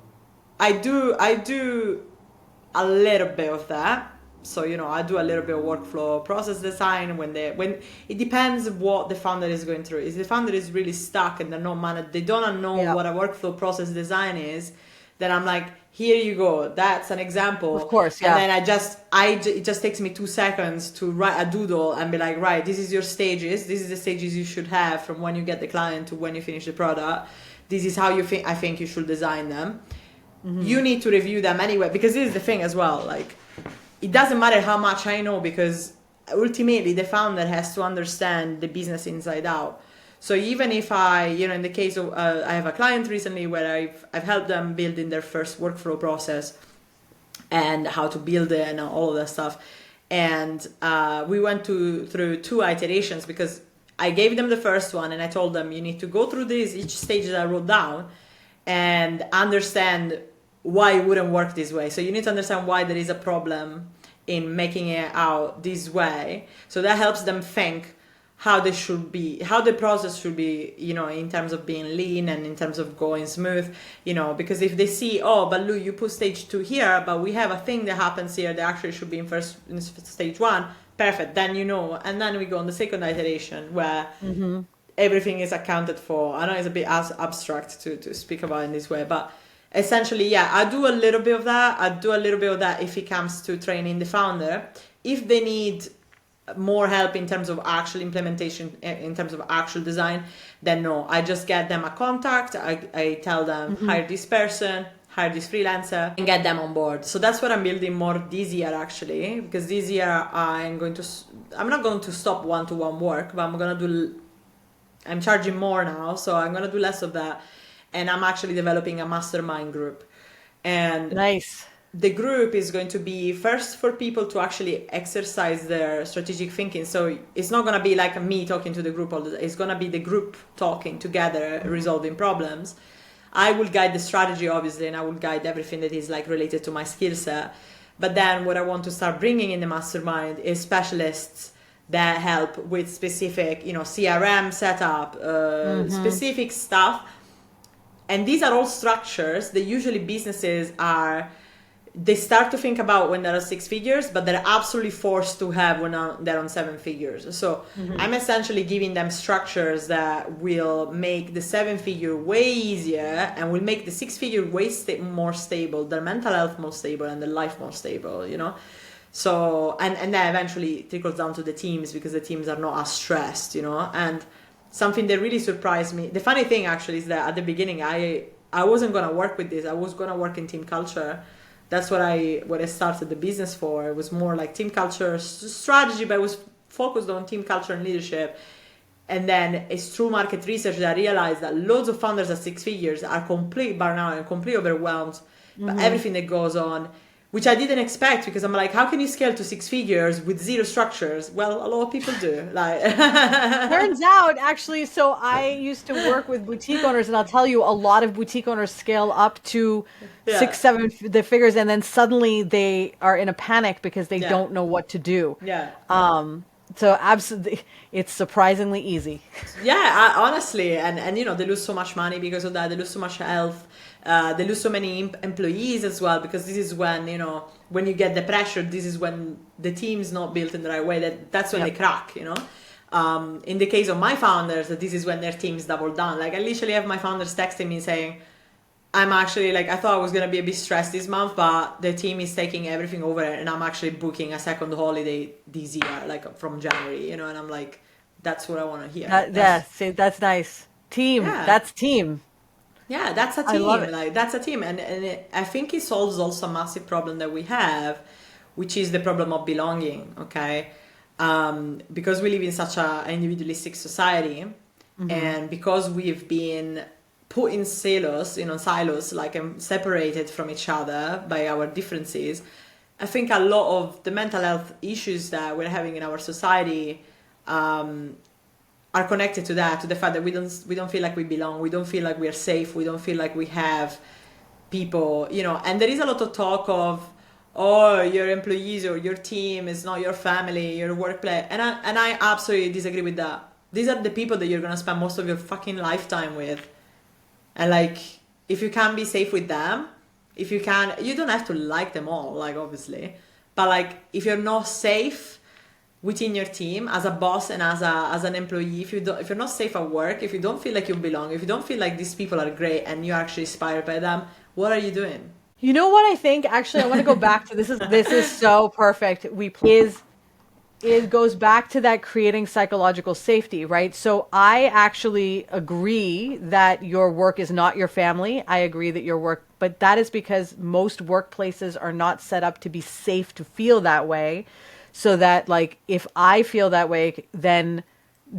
I do a little bit of that. So, I do a little bit of workflow process design when it depends what the founder is going through. If the founder is really stuck and they don't know what a workflow process design is, then I'm like, here you go. That's an example. Of course, yeah. And then it just takes me 2 seconds to write a doodle and be like, right, this is your stages. This is the stages you should have from when you get the client to when you finish the product. This is how I think you should design them. You need to review them anyway, because this is the thing as well. Like, it doesn't matter how much I know, because ultimately the founder has to understand the business inside out. So even if in the case of, I have a client recently where I've helped them build in their first workflow process and how to build it and all of that stuff. And we went through 2 iterations, because I gave them the first one and I told them, you need to go through each stage that I wrote down and understand why it wouldn't work this way. So you need to understand why there is a problem in making it out this way. So that helps them think how the process should be, in terms of being lean and in terms of going smooth, because if they see, but Lou, you put stage 2 here, but we have a thing that happens here that actually should be in stage 1, perfect, then and then we go on the second iteration where everything is accounted for. I know it's a bit abstract to speak about in this way, but essentially, I do a little bit of that. I do a little bit of that if it comes to training the founder. If they need more help in terms of actual implementation, in terms of actual design, then no, I just get them a contact. I tell them, hire this person, hire this freelancer, and get them on board. So that's what I'm building more this year, actually, because this year I'm not going to stop one-to-one work, but I'm charging more now, so I'm going to do less of that. And I'm actually developing a mastermind group. And nice. The group is going to be first for people to actually exercise their strategic thinking. So it's not going to be like me talking to the group all the time. It's going to be the group talking together, resolving problems. I will guide the strategy, obviously, and I will guide everything that is like related to my skill set. But then what I want to start bringing in the mastermind is specialists that help with specific, CRM setup, specific stuff. And these are all structures that usually businesses they start to think about when they're at 6 figures, but they're absolutely forced to have when they're on 7 figures. So I'm essentially giving them structures that will make the 7-figure way easier and will make the 6-figure way more stable, their mental health more stable, and their life more stable, So, and that eventually trickles down to the teams, because the teams are not as stressed, and something that really surprised me. The funny thing actually is that at the beginning, I wasn't going to work with this. I was going to work in team culture. That's what I started the business for. It was more like team culture strategy, but it was focused on team culture and leadership. And then it's through market research that I realized that loads of founders at 6 figures are complete burnout and completely overwhelmed by everything that goes on, which I didn't expect, because I'm like, how can you scale to 6 figures with zero structures? Well, a lot of people do. Like, Turns out, actually, so I used to work with boutique owners, and I'll tell you, a lot of boutique owners scale up to yeah, 6, 7 the figures, and then suddenly they are in a panic because they yeah, don't know what to do. yeah. So absolutely, it's surprisingly easy. Yeah, honestly, and they lose so much money because of that. They lose so much health. They lose so many employees as well, because this is when when you get the pressure. This is when the team is not built in the right way. That's when they Yep. crack. In the case of my founders, this is when their teams double down. Like, I literally have my founders texting me saying, I'm actually, like, I thought I was gonna be a bit stressed this month, but the team is taking everything over, and I'm actually booking a second holiday this year, like from January, and I'm like, that's what I want to hear. Yeah, see, that's nice. Team, Yeah, that's team. yeah, that's a I love team. it. Like, that's a team, I think it solves also a massive problem that we have, which is the problem of belonging. Okay, because we live in such a individualistic society, and because we've been put in silos, like, separated from each other by our differences. I think a lot of the mental health issues that we're having in our society are connected to that, to the fact that we don't feel like we belong, we don't feel like we're safe, we don't feel like we have people, and there is a lot of talk of, oh, your employees or your team is not your family, your workplace, and I absolutely disagree with that. These are the people that you're gonna spend most of your fucking lifetime with, and, like, if you can't be safe with them, if you can, you don't have to like them all, like, obviously, but, like, if you're not safe within your team as a boss and as an employee, if you're not safe at work, if you don't feel like you belong, if you don't feel like these people are great and you're actually inspired by them, what are you doing? You know what I think? Actually, I want to go back to this is so perfect. We is it goes back to that creating psychological safety, right? So I actually agree that your work is not your family. I agree that your work, but that is because most workplaces are not set up to be safe to feel that way. So that, like, if I feel that way, then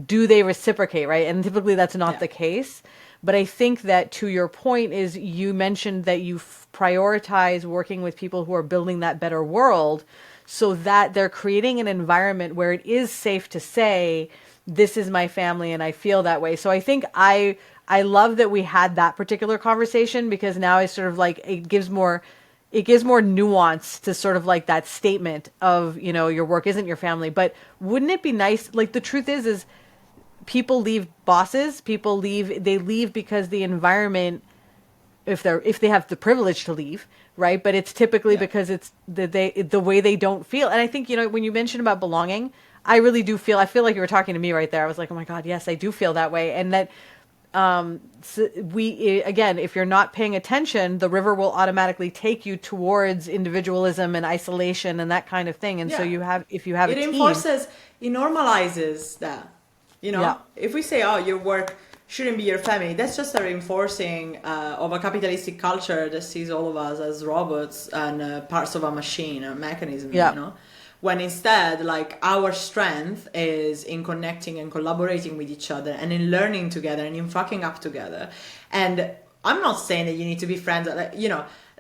do they reciprocate, right? And typically that's not Yeah. the case. But I think that, to your point, is you mentioned that you prioritize working with people who are building that better world, so that they're creating an environment where it is safe to say, this is my family and I feel that way. So I think I love that we had that particular conversation, because now I sort of, like, it gives more nuance to sort of, like, that statement of, your work isn't your family. But wouldn't it be nice, like, the truth is people leave bosses, they leave because the environment, if they have the privilege to leave, right? But it's typically Yeah. because it's the way they don't feel. And I think, when you mentioned about belonging, I really do feel, I feel like you were talking to me right there. I was like, oh my God, yes, I do feel that way. And that, so again, if you're not paying attention, the river will automatically take you towards individualism and isolation and that kind of thing. And so Yeah. if you have a It team, enforces, it normalizes that. yeah, If we say, oh, your work shouldn't be your family, that's just a reinforcing of a capitalistic culture that sees all of us as robots and parts of a machine, a mechanism, yeah. when instead, like, our strength is in connecting and collaborating with each other and in learning together and in fucking up together. And I'm not saying that you need to be friends,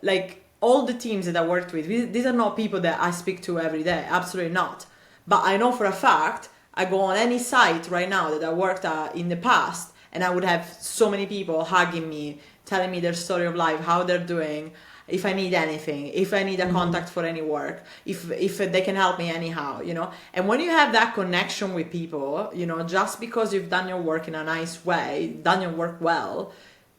like all the teams that I worked with, these are not people that I speak to every day, absolutely not. But I know for a fact, I go on any site right now that I worked at in the past, and I would have so many people hugging me, telling me their story of life, how they're doing, if I need anything, if I need a contact for any work, if they can help me anyhow, And when you have that connection with people, just because you've done your work in a nice way, done your work well,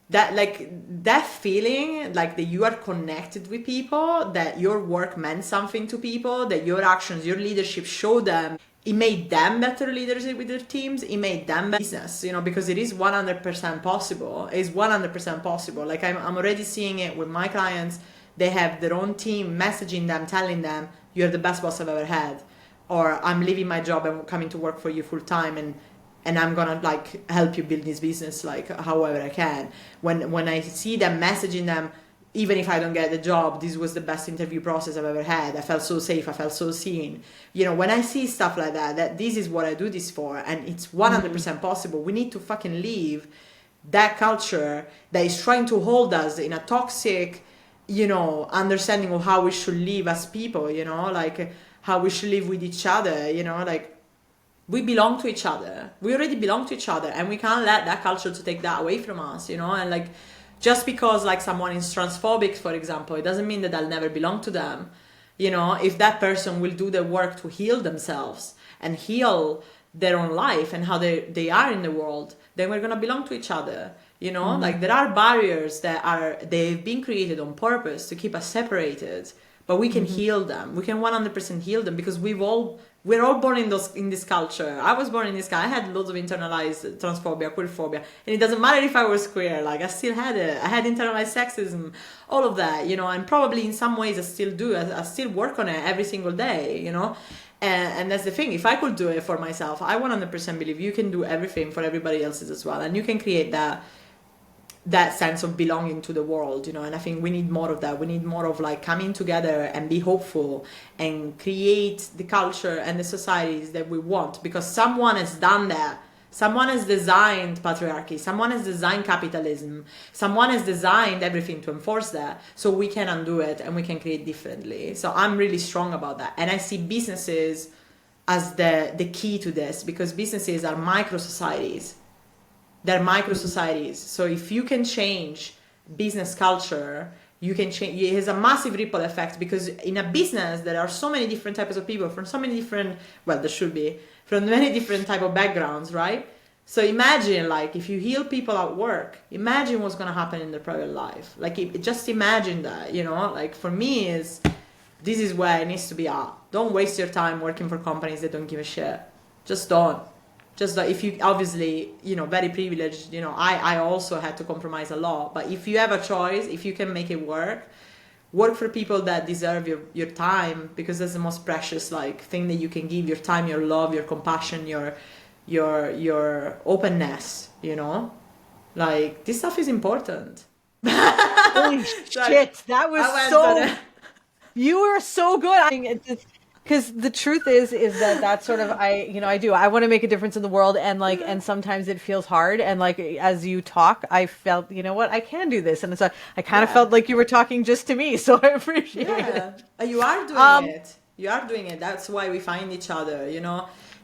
that feeling, like, that you are connected with people, that your work meant something to people, that your actions, your leadership show them, it made them better leaders with their teams, it made them better business, because it is 100% possible. It's 100% possible. Like, I'm already seeing it with my clients. They have their own team messaging them, telling them, you're the best boss I've ever had, or I'm leaving my job and coming to work for you full time, and I'm gonna, like, help you build this business, like, however I can. When I see them messaging them, even if I don't get the job, this was the best interview process I've ever had. I felt so safe. I felt so seen. When I see stuff like that this is what I do this for, and it's 100% possible. We need to fucking leave that culture that is trying to hold us in a toxic, understanding of how we should live as people, like how we should live with each other, like we belong to each other. We already belong to each other, and we can't let that culture to take that away from us, and like just because like someone is transphobic, for example, it doesn't mean that I'll never belong to them. If that person will do the work to heal themselves and heal their own life and how they are in the world, then we're gonna belong to each other. Like there are barriers they've been created on purpose to keep us separated, but we can heal them. We can 100% heal them, because we're all born in this culture. I was born in this. I had loads of internalized transphobia, queerphobia, and it doesn't matter if I was queer. Like I still had it. I had internalized sexism, all of that, and probably in some ways I still do. I still work on it every single day, And that's the thing. If I could do it for myself, I 100% believe you can do everything for everybody else's as well, and you can create that sense of belonging to the world, and I think we need more of that. We need more of like coming together and be hopeful and create the culture and the societies that we want, because someone has done that. Someone has designed patriarchy, someone has designed capitalism, someone has designed everything to enforce that, so we can undo it and we can create differently. So I'm really strong about that, and I see businesses as the key to this, because businesses are micro societies. They're micro societies. So if you can change business culture, you can change. It has a massive ripple effect, because in a business there are so many different types of people from so many different, well, there should be, from many different type of backgrounds, right? So imagine, like, if you heal people at work, imagine what's going to happen in their private life. Like, just imagine that, like, for me, this is where it needs to be at. Don't waste your time working for companies that don't give a shit. Just don't. Just like, if you obviously, very privileged, I also had to compromise a lot. But if you have a choice, if you can make it work for people that deserve your time, because that's the most precious like thing that you can give: your time, your love, your compassion, your openness. Like, this stuff is important. Holy shit, that was so. You were so good. Because the truth is that that's sort of, I want to make a difference in the world, and like, and sometimes it feels hard, and like, as you talk, I felt, I can do this, and so I kind of felt like you were talking just to me, so I appreciate it. You are doing it. You are doing it. That's why we find each other,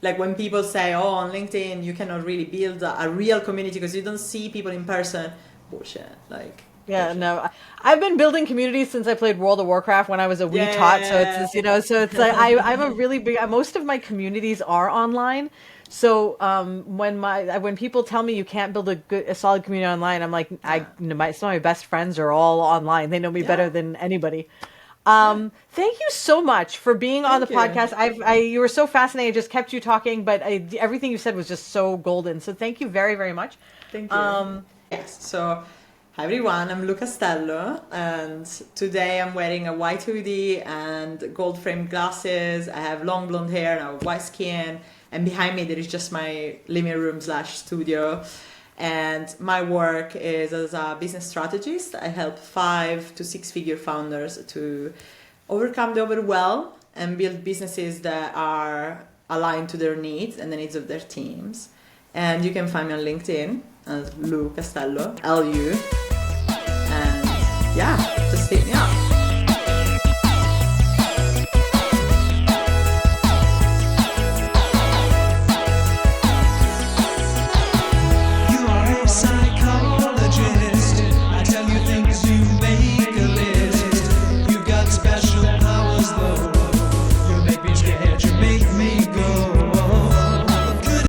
like when people say, oh, on LinkedIn you cannot really build a real community because you don't see people in person. Bullshit. Like, yeah, no, I've been building communities since I played World of Warcraft when I was a wee tot. So it's just, so it's like I'm a really big. Most of my communities are online. So when people tell me you can't build a solid community online, I'm like, some of my best friends are all online. They know me better than anybody. Thank you so much for being on the podcast. You were so fascinating. I just kept you talking, but everything you said was just so golden. So thank you very, very much. Thank you. Yes. So. Hi everyone, I'm Castello, and today I'm wearing a white hoodie and gold framed glasses. I have long blonde hair and I have white skin, and behind me there is just my living room / studio. And my work is as a business strategist. I help 5 to 6 figure founders to overcome the overwhelm and build businesses that are aligned to their needs and the needs of their teams. And you can find me on LinkedIn as Lu Castello, LU. And yeah, just hit me up.